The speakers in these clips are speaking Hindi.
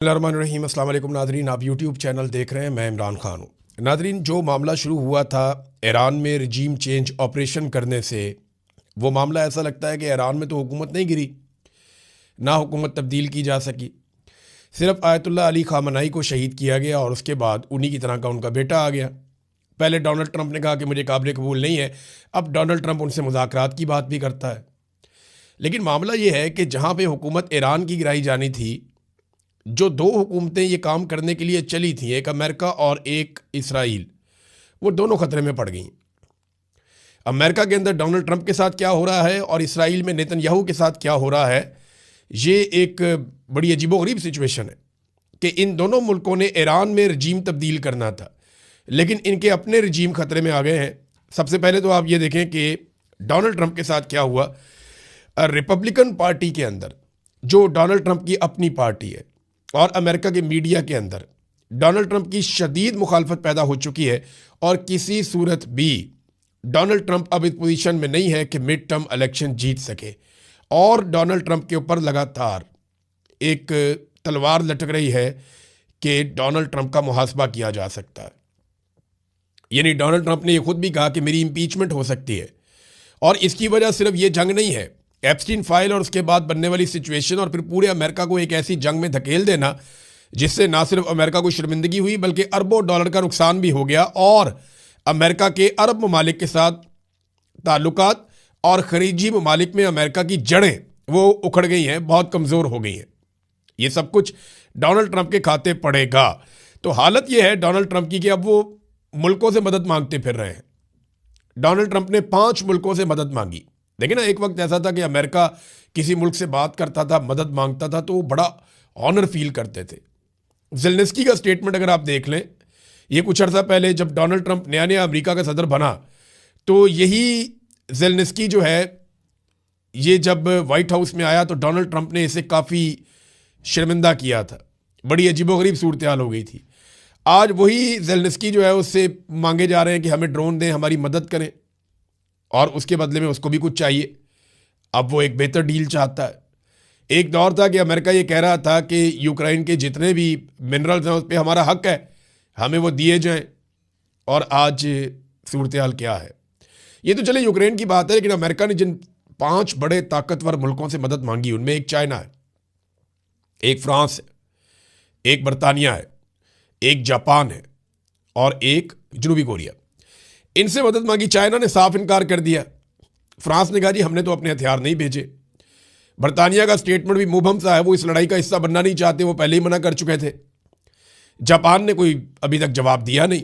बिस्मिल्लाहिर्रहमानिर्रहीम। अस्सलाम वालेकुम नादरीन, आप यूट्यूब चैनल देख रहे हैं। मैं इमरान खान हूँ। नादरीन, जो मामला शुरू हुआ था ईरान में रजीम चेंज ऑपरेशन करने से, वो मामला ऐसा लगता है कि ईरान में तो हुकूमत नहीं गिरी, ना हुकूमत तब्दील की जा सकी। सिर्फ आयतुल्लाह अली खामनाई को शहीद किया गया और उसके बाद उन्हीं की तरह का उनका बेटा आ गया। पहले डोनाल्ड ट्रंप ने कहा कि मुझे काबिल कबूल नहीं है, अब डोनाल्ड ट्रंप उनसे मुज़ाकरात की बात भी करता है। लेकिन मामला ये है कि जहाँ पे हुकूमत ईरान की गिराई जानी थी, जो दो हुकूमतें ये काम करने के लिए चली थी, एक अमेरिका और एक इसराइल, वो दोनों खतरे में पड़ गई। अमेरिका के अंदर डोनाल्ड ट्रंप के साथ क्या हो रहा है और इसराइल में नेतन्याहू के साथ क्या हो रहा है, ये एक बड़ी अजीबोगरीब सिचुएशन है कि इन दोनों मुल्कों ने ईरान में रजीम तब्दील करना था, लेकिन इनके अपने रजीम खतरे में आ गए हैं। सबसे पहले तो आप ये देखें कि डोनाल्ड ट्रंप के साथ क्या हुआ। रिपब्लिकन पार्टी के अंदर, जो डोनाल्ड ट्रंप की अपनी पार्टी है, और अमेरिका के मीडिया के अंदर डोनाल्ड ट्रंप की शदीद मुखालफत पैदा हो चुकी है और किसी सूरत भी डोनाल्ड ट्रंप अब इस पोजीशन में नहीं है कि मिड टर्म इलेक्शन जीत सके। और डोनाल्ड ट्रंप के ऊपर लगातार एक तलवार लटक रही है कि डोनाल्ड ट्रंप का मुहासबा किया जा सकता है। यानी डोनाल्ड ट्रंप ने यह खुद भी कहा कि मेरी इम्पीचमेंट हो सकती है, और इसकी वजह सिर्फ ये जंग नहीं है, एप्स्टीन फाइल और उसके बाद बनने वाली सिचुएशन, और फिर पूरे अमेरिका को एक ऐसी जंग में धकेल देना जिससे ना सिर्फ अमेरिका को शर्मिंदगी हुई बल्कि अरबों डॉलर का नुकसान भी हो गया, और अमेरिका के अरब ममालिक के साथ ताल्लुकात और खलीजी ममालिक में अमेरिका की जड़ें वो उखड़ गई हैं, बहुत कमज़ोर हो गई हैं। ये सब कुछ डोनाल्ड ट्रंप के खाते पड़ेगा। तो हालत ये है डोनाल्ड ट्रंप की कि अब वो मुल्कों से मदद मांगते फिर रहे हैं। डोनाल्ड ट्रंप ने 5 मुल्कों से मदद मांगी। देखिए ना, एक वक्त ऐसा था कि अमेरिका किसी मुल्क से बात करता था, मदद मांगता था, तो वो बड़ा ऑनर फील करते थे। ज़ेलेंस्की का स्टेटमेंट अगर आप देख लें, ये कुछ अर्सा पहले जब डोनाल्ड ट्रंप नया नया अमेरिका का सदर बना, तो यही ज़ेलेंस्की जो है, ये जब वाइट हाउस में आया तो डोनाल्ड ट्रंप ने इसे काफ़ी शर्मिंदा किया था। बड़ी अजीबोगरीब सूरत हाल हो गई थी। आज वही ज़ेलेंस्की जो है उससे मांगे जा रहे हैं कि हमें ड्रोन दें, हमारी मदद करें, और उसके बदले में उसको भी कुछ चाहिए। अब वो एक बेहतर डील चाहता है। एक दौर था कि अमेरिका ये कह रहा था कि यूक्रेन के जितने भी मिनरल्स हैं उस पर हमारा हक है, हमें वो दिए जाएं, और आज सूरत हाल क्या है। ये तो चले यूक्रेन की बात है, लेकिन अमेरिका ने जिन 5 बड़े ताकतवर मुल्कों से मदद मांगी, उनमें एक चाइना है, एक फ्रांस है, एक बरतानिया है, एक जापान है और एक जनूबी कोरिया। इनसे मदद मांगी, चाइना ने साफ इनकार कर दिया। फ्रांस ने कहा जी हमने तो अपने हथियार नहीं भेजे। बरतानिया का स्टेटमेंट भी मुबहम सा है, वो इस लड़ाई का हिस्सा बनना नहीं चाहते, वो पहले ही मना कर चुके थे। जापान ने कोई अभी तक जवाब दिया नहीं,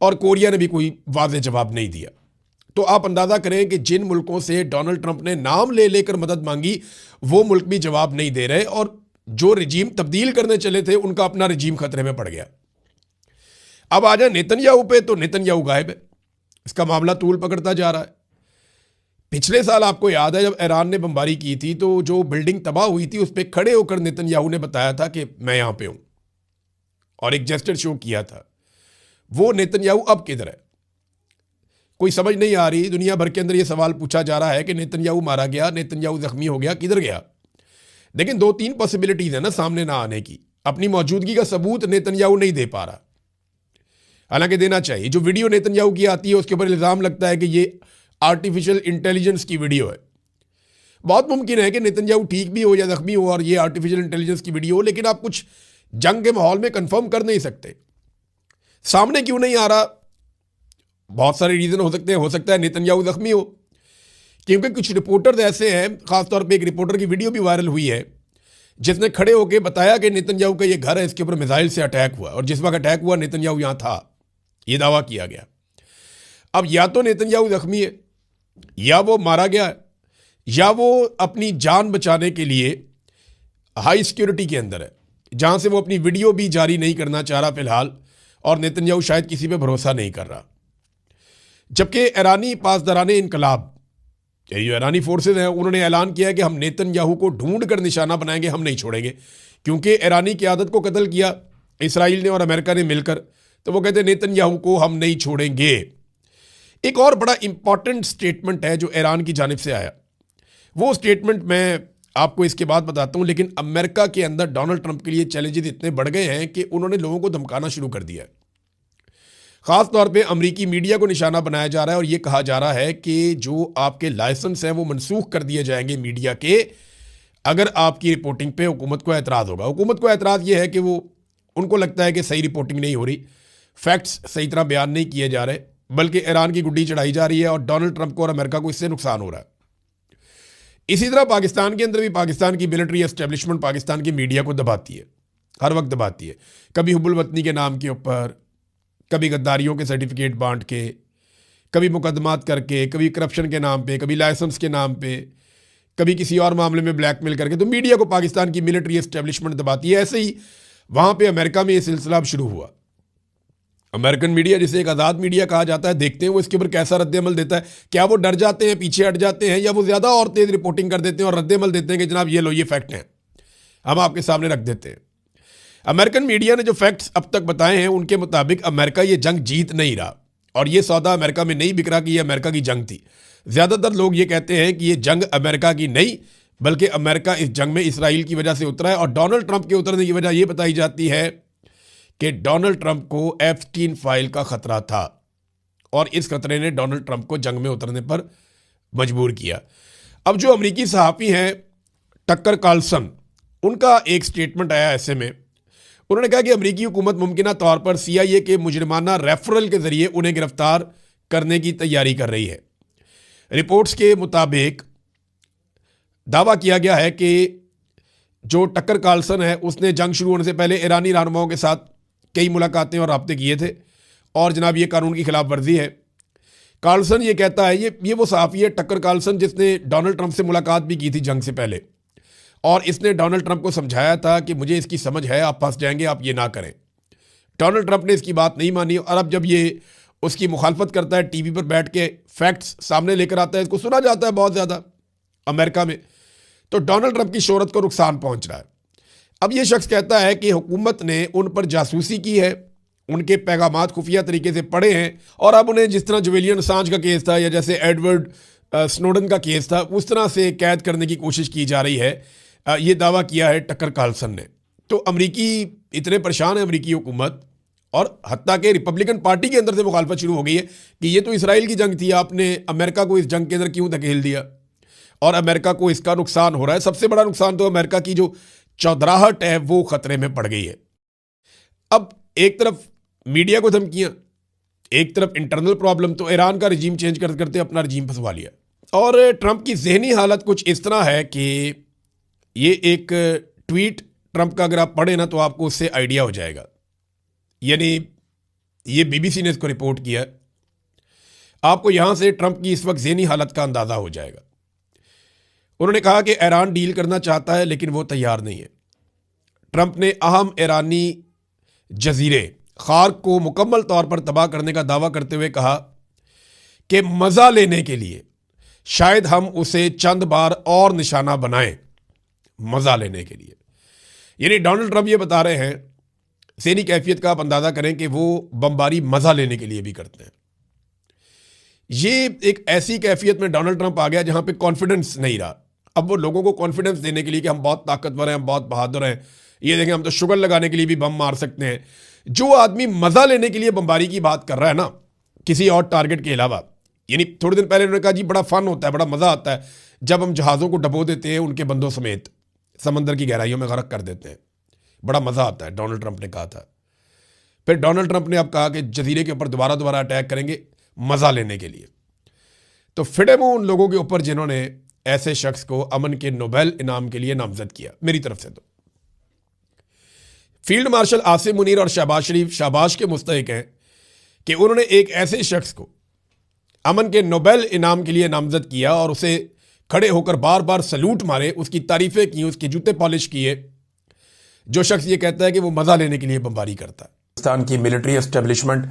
और कोरिया ने भी कोई वाज़ेह जवाब नहीं दिया। तो आप अंदाज़ा करें कि जिन मुल्कों से डोनाल्ड ट्रंप ने नाम ले लेकर मदद मांगी, वो मुल्क भी जवाब नहीं दे रहे, और जो रजीम तब्दील करने चले थे उनका अपना रजीम खतरे में पड़ गया। अब आ जाए नेतन्याहू पे, तो नेतन्याहू गायब है। इसका मामला तूल पकड़ता जा रहा है। पिछले साल आपको याद है जब ईरान ने बमबारी की थी, तो जो बिल्डिंग तबाह हुई थी उस पर खड़े होकर नेतन्याहू ने बताया था कि मैं यहां पे हूं, और एक जेस्चर शो किया था। वो नेतन्याहू अब किधर है, कोई समझ नहीं आ रही। दुनिया भर के अंदर यह सवाल पूछा जा रहा है कि नेतन्याहू मारा गया, नेतन्याहू जख्मी हो गया, किधर गया। लेकिन 2-3 पॉसिबिलिटीज है ना सामने ना आने की। अपनी मौजूदगी का सबूत नेतन्याहू नहीं दे पा रहा, हालांकि देना चाहिए। जो वीडियो नेतन्याहू की आती है उसके ऊपर इल्ज़ाम लगता है कि ये आर्टिफिशियल इंटेलिजेंस की वीडियो है। बहुत मुमकिन है कि नेतन्याहू ठीक भी हो या जख्मी हो और ये आर्टिफिशियल इंटेलिजेंस की वीडियो हो, लेकिन आप कुछ जंग के माहौल में कंफर्म कर नहीं सकते। सामने क्यों नहीं आ रहा? बहुत सारे रीज़न हो सकता है नेतन्याहू जख्मी हो, क्योंकि कुछ रिपोर्टर्स ऐसे हैं, खासतौर पर एक रिपोर्टर की वीडियो भी वायरल हुई है जिसने खड़े होकर बताया कि नेतन्याहू का ये घर है, इसके ऊपर मिसाइल से अटैक हुआ, और जिस वक्त अटैक हुआ नेतन्याहू यहां था, ये दावा किया गया। अब या तो नेतन्याहू जख्मी है, या वो मारा गया है, या वो अपनी जान बचाने के लिए हाई सिक्योरिटी के अंदर है, जहां से वो अपनी वीडियो भी जारी नहीं करना चाह रहा फिलहाल, और नेतन्याहू शायद किसी पे भरोसा नहीं कर रहा। जबकि ईरानी पासदाराने इनकलाब, जो ईरानी फोर्सेज हैं, उन्होंने ऐलान किया है कि हम नेतन्याहू को ढूंढ कर निशाना बनाएंगे, हम नहीं छोड़ेंगे। क्योंकि ईरानी क़यादत को कत्ल किया इसराइल ने और अमेरिका ने मिलकर, तो वो कहते हैं नेतन्याहू को हम नहीं छोड़ेंगे। एक और बड़ा इंपॉर्टेंट स्टेटमेंट है जो ईरान की जानिब से आया। वो स्टेटमेंट मैं आपको इसके बाद बताता हूं। लेकिन अमेरिका के अंदर डोनाल्ड ट्रंप के लिए चैलेंजेस इतने बढ़ गए हैं कि उन्होंने लोगों को धमकाना शुरू कर दिया है। खास तौर पे अमेरिकी मीडिया को निशाना बनाया जा रहा है और यह कहा जा रहा है कि जो आपके लाइसेंस हैं वो मनसूख कर दिए जाएंगे मीडिया के, अगर आपकी रिपोर्टिंग पे हुकूमत को एतराज़ होगा। हुकूमत को एतराज़ ये है कि वो उनको लगता है कि सही रिपोर्टिंग नहीं हो रही, फैक्ट्स सही तरह बयान नहीं किए जा रहे, बल्कि ईरान की गुड्डी चढ़ाई जा रही है और डोनाल्ड ट्रंप को और अमेरिका को इससे नुकसान हो रहा है। इसी तरह पाकिस्तान के अंदर भी पाकिस्तान की मिलिट्री एस्टेब्लिशमेंट पाकिस्तान की मीडिया को दबाती है, हर वक्त दबाती है। कभी हुब्बुल वतनी के नाम के ऊपर, कभी गद्दारियों के सर्टिफिकेट बांट के, कभी मुकदमात करके, कभी करप्शन के नाम पे, कभी लाइसेंस के नाम पे, कभी किसी और मामले में ब्लैकमेल करके। तो मीडिया को पाकिस्तान की मिलिट्री एस्टेब्लिशमेंट दबाती है। ऐसे ही वहाँ पे अमेरिका में ये सिलसिला अब शुरू हुआ। अमेरिकन मीडिया, जिसे एक आज़ाद मीडिया कहा जाता है, देखते हैं वो इसके ऊपर कैसा रद्द-ए-अमल देता है। क्या वो डर जाते हैं, पीछे हट जाते हैं, या वो ज़्यादा और तेज़ रिपोर्टिंग कर देते हैं और रद्द-ए-अमल देते हैं कि जनाब ये लो, ये फैक्ट हैं, हम आपके सामने रख देते हैं। अमेरिकन मीडिया ने जो फैक्ट्स अब तक बताए हैं उनके मुताबिक अमेरिका ये जंग जीत नहीं रहा, और ये सौदा अमेरिका में नहीं बिक रहा कि ये अमेरिका की जंग थी। ज़्यादातर लोग ये कहते हैं कि ये जंग अमेरिका की नहीं, बल्कि अमेरिका इस जंग में इसराइल की वजह से उतरा है। और डोनाल्ड ट्रंप के उतरने की वजह ये बताई जाती है कि डोनाल्ड ट्रंप को एप्स्टीन फाइल का खतरा था, और इस खतरे ने डोनाल्ड ट्रंप को जंग में उतरने पर मजबूर किया। अब जो अमेरिकी सहाफ़ी हैं टक्कर कार्लसन, उनका एक स्टेटमेंट आया ऐसे में, उन्होंने कहा कि अमेरिकी हुकूमत मुमकिना तौर पर CIA के मुजरिमाना रेफरल के जरिए उन्हें गिरफ्तार करने की तैयारी कर रही है। रिपोर्ट्स के मुताबिक दावा किया गया है कि जो टक्कर कार्लसन है उसने जंग शुरू होने से पहले ईरानी रहनुमाओं के साथ कई मुलाकातें और राब्ते किए थे, और जनाब ये कानून की खिलाफ वर्जी है। कार्लसन ये कहता है, ये वो सहाफ़ी है टक्कर कार्लसन जिसने डोनाल्ड ट्रंप से मुलाकात भी की थी जंग से पहले, और इसने डोनाल्ड ट्रंप को समझाया था कि मुझे इसकी समझ है, आप फंस जाएंगे, आप ये ना करें। डोनाल्ड ट्रंप ने इसकी बात नहीं मानी, और अब जब ये उसकी मुखालफत करता है, टीवी पर बैठ के फैक्ट्स सामने लेकर आता है, इसको सुना जाता है बहुत ज़्यादा अमेरिका में, तो डोनाल्ड ट्रंप की शोहरत को नुकसान पहुंच रहा है। अब ये शख्स कहता है कि हुकूमत ने उन पर जासूसी की है, उनके पैगामात खुफिया तरीके से पढ़े हैं, और अब उन्हें जिस तरह जुलियन असांज का केस था या जैसे एडवर्ड स्नोडन का केस था, उस तरह से कैद करने की कोशिश की जा रही है। ये दावा किया है टक्कर कार्लसन ने। तो अमरीकी इतने परेशान है, अमरीकी हुकूमत, और हत्ता के रिपब्लिकन पार्टी के अंदर से मुखालफत शुरू हो गई है कि ये तो इसराइल की जंग थी, आपने अमेरिका को इस जंग के अंदर क्यों धकेल दिया, और अमेरिका को इसका नुकसान हो रहा है। सबसे बड़ा नुकसान तो अमेरिका की जो चौधराहट है वो खतरे में पड़ गई है। अब एक तरफ मीडिया को धमकियां, एक तरफ इंटरनल प्रॉब्लम, तो ईरान का रजीम चेंज करते करते अपना रजीम फंसवा लिया। और ट्रंप की जहनी हालत कुछ इस तरह है कि ये एक ट्वीट ट्रंप का अगर आप पढ़े ना तो आपको उससे आइडिया हो जाएगा। यानी ये BBC ने इसको रिपोर्ट किया, आपको यहां से ट्रंप की इस वक्त जहनी हालत का अंदाजा हो जाएगा। उन्होंने कहा कि ईरान डील करना चाहता है लेकिन वो तैयार नहीं है। ट्रंप ने अहम ईरानी जजीरे खार्क को मुकम्मल तौर पर तबाह करने का दावा करते हुए कहा कि मज़ा लेने के लिए शायद हम उसे चंद बार और निशाना बनाएं, मज़ा लेने के लिए। यानी डोनाल्ड ट्रंप ये बता रहे हैं, सेनी कैफियत का आप अंदाज़ा करें कि वो बमबारी मज़ा लेने के लिए भी करते हैं। ये एक ऐसी कैफियत में डोनाल्ड ट्रंप आ गया जहां पे कॉन्फिडेंस नहीं रहा। अब वो लोगों को कॉन्फिडेंस देने के लिए कि हम बहुत ताकतवर हैं, हम बहुत बहादुर हैं, ये देखें हम तो शुगर लगाने के लिए भी बम मार सकते हैं। जो आदमी मज़ा लेने के लिए बमबारी की बात कर रहा है ना, किसी और टारगेट के अलावा, यानी थोड़े दिन पहले उन्होंने कहा जी बड़ा फन होता है, बड़ा मज़ा आता है जब हम जहाज़ों को डबो देते हैं, उनके बंदों समेत समंदर की गहराइयों में गर्क कर देते हैं, बड़ा मज़ा आता है, डोनाल्ड ट्रंप ने कहा था। फिर डोनाल्ड ट्रंप ने अब कहा कि जजीरे के ऊपर दोबारा अटैक करेंगे मज़ा लेने के लिए। तो फिडे मुंह उन लोगों के ऊपर जिन्होंने ऐसे शख्स को अमन के नोबेल इनाम के लिए नामजद किया। मेरी तरफ से तो फील्ड मार्शल आसिम मुनीर और शहबाज शरीफ शाबाश के मुस्तहिक हैं कि उन्होंने एक ऐसे शख्स को अमन के नोबेल इनाम के लिए नामजद किया और उसे खड़े होकर बार बार सलूट मारे, उसकी तारीफें की, उसके जूते पॉलिश किए, जो शख्स ये कहता है कि वो मज़ा लेने के लिए बमबारी करता है। पाकिस्तान की मिलिट्री एस्टेब्लिशमेंट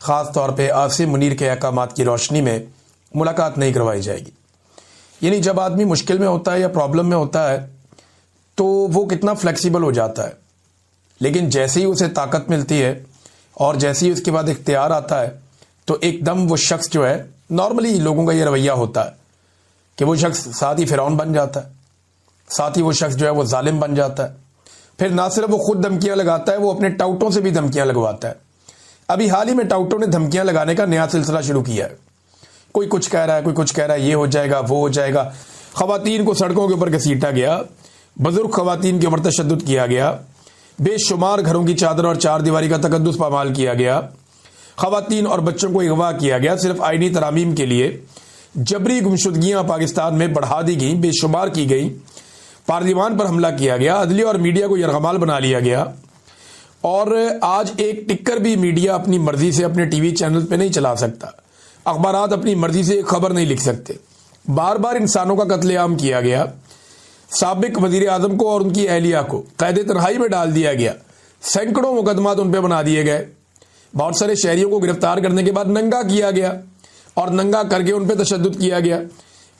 ख़ास तौर पे आसिम मुनीर के अहकामात की रोशनी में मुलाकात नहीं करवाई जाएगी। यानी जब आदमी मुश्किल में होता है या प्रॉब्लम में होता है तो वो कितना फ्लेक्सिबल हो जाता है, लेकिन जैसे ही उसे ताकत मिलती है और जैसे ही उसके बाद इख्तियार आता है तो एकदम वो शख्स जो है, नॉर्मली लोगों का ये रवैया होता है कि वो शख्स साथ ही फिरौन बन जाता है। साथ ही वो शख्स जो है वो जालिम बन जाता है। फिर ना सिर्फ वो खुद धमकियां लगाता है, वो अपने टाउटों से भी धमकियां लगवाता है। अभी हाल ही में टाउटों ने धमकियां लगाने का नया सिलसिला शुरू किया है। कोई कुछ कह रहा है, कोई कुछ कह रहा है, ये हो जाएगा, वो हो जाएगा। खवातीन को सड़कों के ऊपर घसीटा गया, बुजुर्ग खवातीन के ऊपर तशद्दुद किया गया, बेशुमार घरों की चादर और चार दीवारी का तकद्दुस पामाल किया गया, खवातीन और बच्चों को अगवा किया गया। सिर्फ आईनी तरामीम के लिए जबरी गुमशुदगियां पाकिस्तान में बढ़ा दी गई, बेशुमार की गई। पार्लिमान पर हमला किया गया, अदलिया और मीडिया को यरगमाल बना लिया गया। और आज एक टिक्कर भी मीडिया अपनी मर्जी से अपने टीवी चैनल पे नहीं चला सकता, अखबारात अपनी मर्जी से एक खबर नहीं लिख सकते। बार बार इंसानों का कत्लेआम किया गया। साबिक वजीर आजम को और उनकी अहलिया को कैद तन्हाई में डाल दिया गया। सैकड़ों मुकदमात उन पर बना दिए गए। बहुत सारे शहरियों को गिरफ्तार करने के बाद नंगा किया गया और नंगा करके उन पर तशद्दुद किया गया।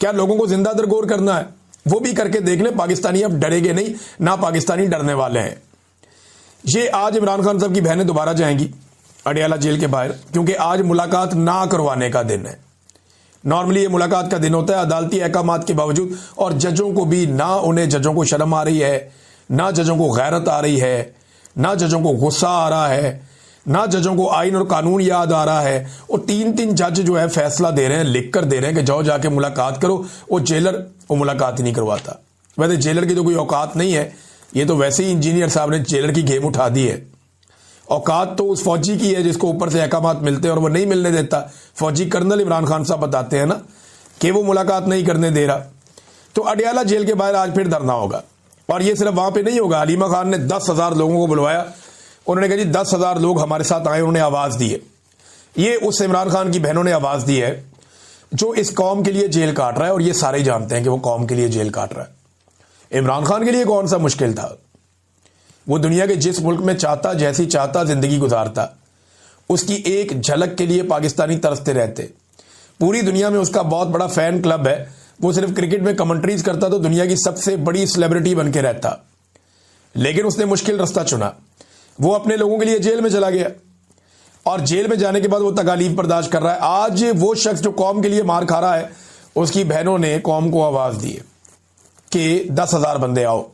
क्या लोगों को जिंदा दरगोर करना है? वो भी करके देख ले। पाकिस्तानी अब डरेंगे नहीं, ना पाकिस्तानी डरने वाले हैं। ये आज इमरान खान साहब की बहनें दोबारा जाएंगी अडियाला जेल के बाहर, क्योंकि आज मुलाकात ना करवाने का दिन है। नॉर्मली ये मुलाकात का दिन होता है अदालती अहकामात के बावजूद, और जजों को भी ना, उन्हें जजों को शर्म आ रही है, ना जजों को गैरत आ रही है, ना जजों को गुस्सा आ रहा है, ना जजों को आइन और कानून याद आ रहा है। और तीन तीन जज जो है फैसला दे रहे हैं, लिख कर दे रहे हैं कि जाओ जाके मुलाकात करो। वो जेलर वो मुलाकात ही नहीं करवाता। वैसे जेलर की तो कोई औकात नहीं है, ये तो वैसे ही इंजीनियर साहब ने जेलर की गेम उठा दी है। औकात तो उस फौजी की है जिसको ऊपर से अहकामात मिलते हैं और वो नहीं मिलने देता। फौजी कर्नल इमरान खान साहब बताते हैं ना कि वो मुलाकात नहीं करने दे रहा। तो अडियाला जेल के बाहर आज फिर धरना होगा, और ये सिर्फ वहां पे नहीं होगा। हलीमा खान ने 10,000 लोगों को बुलवाया। उन्होंने कहा जी 10,000 लोग हमारे साथ आए, उन्होंने आवाज दी है। ये उस इमरान खान की बहनों ने आवाज दी है जो इस कौम के लिए जेल काट रहा है, और ये सारे जानते हैं कि वो कौम के लिए जेल काट रहा है। इमरान खान के लिए कौन सा मुश्किल था? वो दुनिया के जिस मुल्क में चाहता, जैसी चाहता जिंदगी गुजारता। उसकी एक झलक के लिए पाकिस्तानी तरसते रहते। पूरी दुनिया में उसका बहुत बड़ा फैन क्लब है। वो सिर्फ क्रिकेट में कमेंट्रीज करता तो दुनिया की सबसे बड़ी सेलिब्रिटी बन के रहता, लेकिन उसने मुश्किल रास्ता चुना। वो अपने लोगों के लिए जेल में चला गया, और जेल में जाने के बाद वो तकालीफ बर्दाश्त कर रहा है। आज वो शख्स जो कौम के लिए मार खा रहा है, उसकी बहनों ने कौम को आवाज दी है कि 10,000 बंदे आओ।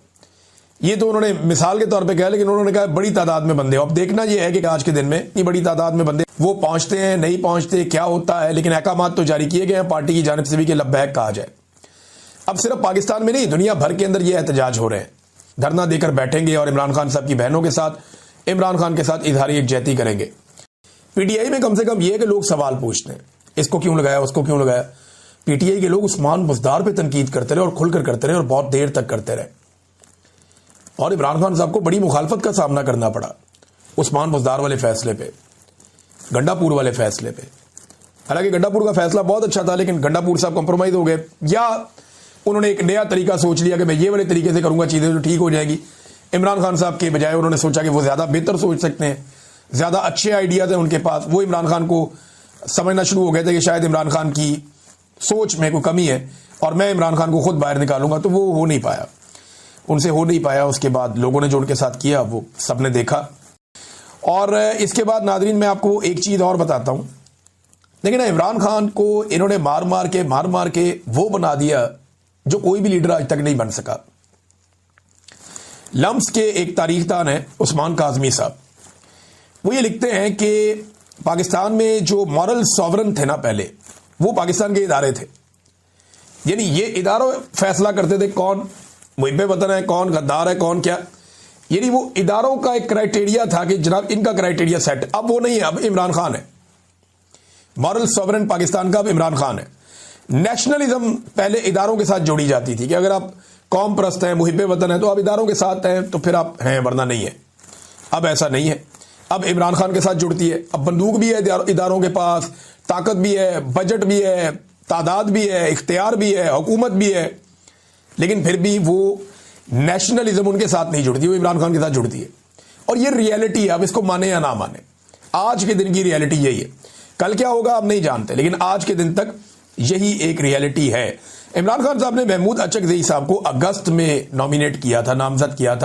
ये तो उन्होंने मिसाल के तौर पे कहा, लेकिन उन्होंने कहा बड़ी तादाद में बंदे आओ। अब देखना यह है कि आज के दिन में इतनी बड़ी तादाद में बंदे वो पहुंचते हैं, नहीं पहुंचते, क्या होता है। लेकिन अहकामात तो जारी किए गए हैं पार्टी की जानिब से भी कि लब्बैक कहा जाए। अब सिर्फ पाकिस्तान में नहीं, दुनिया भर के अंदर ये एहतजाज हो रहे हैं। धरना देकर बैठेंगे और इमरान खान साहब की बहनों के साथ, इमरान खान के साथ इजहार यकजहती करेंगे। पीटीआई में कम से कम यह कि लोग सवाल पूछते हैं, इसको क्यों लगाया, उसको क्यों लगाया। पीटीआई के लोग उस्मान बुज़दार पे तनकीद करते रहे, और खुलकर करते रहे, और बहुत देर तक करते रहे। और इमरान खान साहब को बड़ी मुखालफत का सामना करना पड़ा उस्मान बुज़दार वाले फैसले पे, गंडापुर वाले फैसले पे। हालांकि गंडापुर का फैसला बहुत अच्छा था, लेकिन गंडापुर साहब कॉम्प्रोमाइज हो गए, या उन्होंने एक नया तरीका सोच लिया कि मैं ये वाले तरीके से करूंगा, चीजें तो ठीक हो जाएगी। इमरान खान साहब के बजाय उन्होंने सोचा कि वो ज्यादा बेहतर सोच सकते हैं, ज्यादा अच्छे आइडियाज हैं उनके पास। वो इमरान खान को समझना शुरू हो गए थे कि शायद इमरान खान की सोच में कोई कमी है, और मैं इमरान खान को खुद बाहर निकालूंगा। तो वो हो नहीं पाया, उनसे हो नहीं पाया। उसके बाद लोगों ने जो उनके साथ किया वो सबने देखा। और इसके बाद नादरीन मैं आपको एक चीज और बताता हूं। लेकिन इमरान खान को इन्होंने मार मार के वो बना दिया जो कोई भी लीडर आज तक नहीं बन सका। लम्स के एक तारीखदान है उस्मान काज़मी साहब, वो ये लिखते हैं कि पाकिस्तान में जो मॉरल सॉवरन थे ना पहले, वो पाकिस्तान के इदारे थे। यानी ये इदारों फैसला करते थे कौन मुहिब वतन है, कौन गद्दार है, कौन क्या। यानी वो इदारों का एक क्राइटेरिया था कि जनाब इनका क्राइटेरिया सेट। अब वो नहीं है, अब इमरान खान है। मॉरल सॉवरन पाकिस्तान का अब इमरान खान है। नेशनलिज्म पहले इदारों के साथ जोड़ी जाती थी कि अगर आप कौम परस्त हैं, मुहिब वतन है, तो आप इदारों के साथ हैं तो फिर आप हैं, वरना नहीं है। अब ऐसा नहीं है, अब इमरान खान के साथ जुड़ती है। अब बंदूक भी है इदारों के पास, ताकत भी है, बजट भी है, तादाद भी है, इख्तियार भी है, हुकूमत भी है, लेकिन फिर भी वो नेशनलिज्म उनके साथ नहीं जुड़ती, वो इमरान खान के साथ जुड़ती है। और ये रियलिटी है, अब इसको माने या ना माने, आज के दिन की रियलिटी यही है। कल क्या होगा आप नहीं जानते, लेकिन आज के दिन तक यही एक रियलिटी है। इमरान खान साहब ने महमूद अचकज़ई साहब को अगस्त में नॉमिनेट किया था, नामजद किया था।